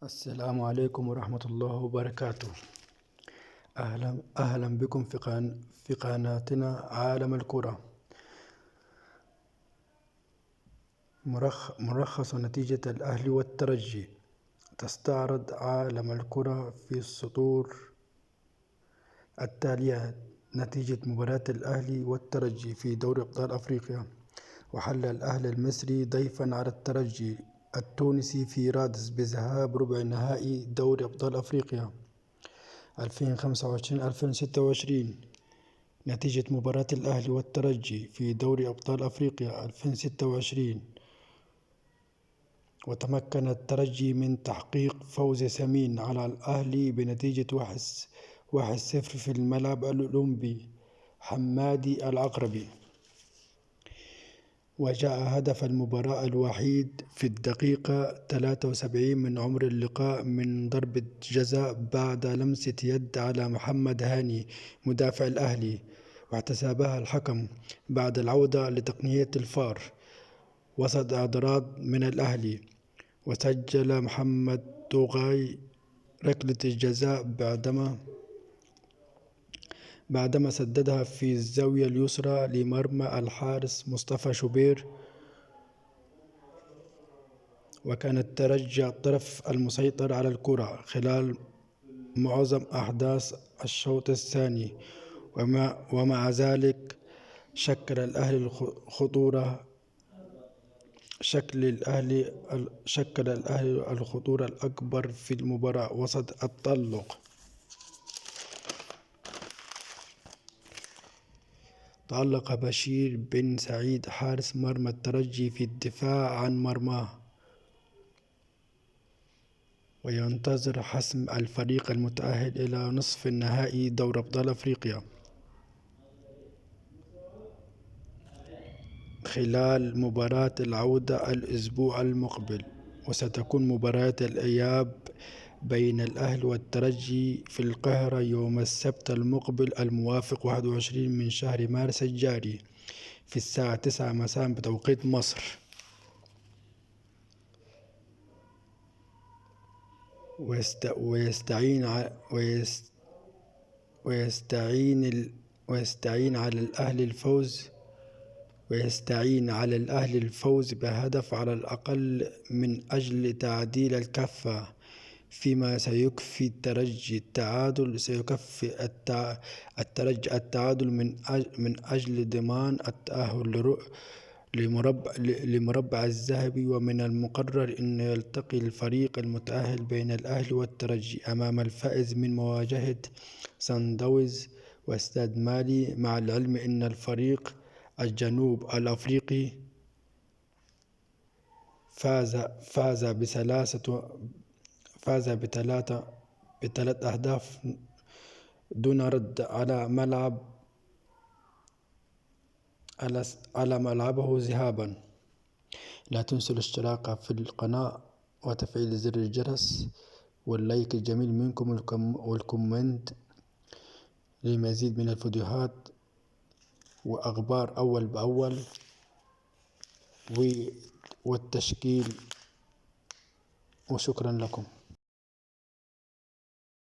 السلام عليكم ورحمة الله وبركاته. أهلا بكم في قناتنا عالم الكرة. ملخص نتيجة الأهلي والترجي. تستعرض عالم الكرة في السطور التالية نتيجة مباراة الأهلي والترجي في دوري أبطال أفريقيا. وحل الأهلي المصري ضيفا على الترجي التونسي في رادس بذهاب ربع نهائي دوري أبطال أفريقيا 2025-2026. نتيجة مباراة الأهلي والترجي في دوري أبطال أفريقيا 2026. وتمكن الترجي من تحقيق فوز ثمين على الأهلي بنتيجة 1-0 في الملعب الأولمبي حمادي العقربي. وجاء هدف المباراة الوحيد في الدقيقة 73 من عمر اللقاء من ضربة جزاء بعد لمسة يد على محمد هاني مدافع الأهلي، واحتسبها الحكم بعد العودة لتقنية الفار وسط اعتراض من الأهلي. وسجل محمد طوغاي ركلة الجزاء بعدما سددها في الزاوية اليسرى لمرمى الحارس مصطفى شوبير. وكان الترجي الطرف المسيطر على الكرة خلال معظم أحداث الشوط الثاني، ومع ذلك شكل الأهلي الخطورة الأكبر في المباراة وسط التألق. تألق بشير بن سعيد حارس مرمى الترجي في الدفاع عن مرماه، وينتظر حسم الفريق المتأهل إلى نصف النهائي دوري أبطال أفريقيا خلال مباراة العودة الأسبوع المقبل. وستكون مباراة الإياب بين الأهلي والترجي في القاهرة يوم السبت المقبل الموافق 21 من شهر مارس الجاري في الساعة 9 مساء بتوقيت مصر. ويستعين على الأهلي الفوز بهدف على الأقل من أجل تعديل الكفة، فيما سيكفي الترجي التعادل من أجل ضمان التأهل لمربع الذهبي. ومن المقرر أن يلتقي الفريق المتأهل بين الأهلي والترجي أمام الفائز من مواجهة صن داونز واستاد مالي، مع العلم أن الفريق الجنوب الأفريقي فاز بثلاث أهداف دون رد على ملعبه ذهابا. لا تنسوا الاشتراك في القناة وتفعيل زر الجرس واللايك الجميل منكم والكومنت لمزيد من الفيديوهات وأخبار أول بأول والتشكيل. وشكرا لكم.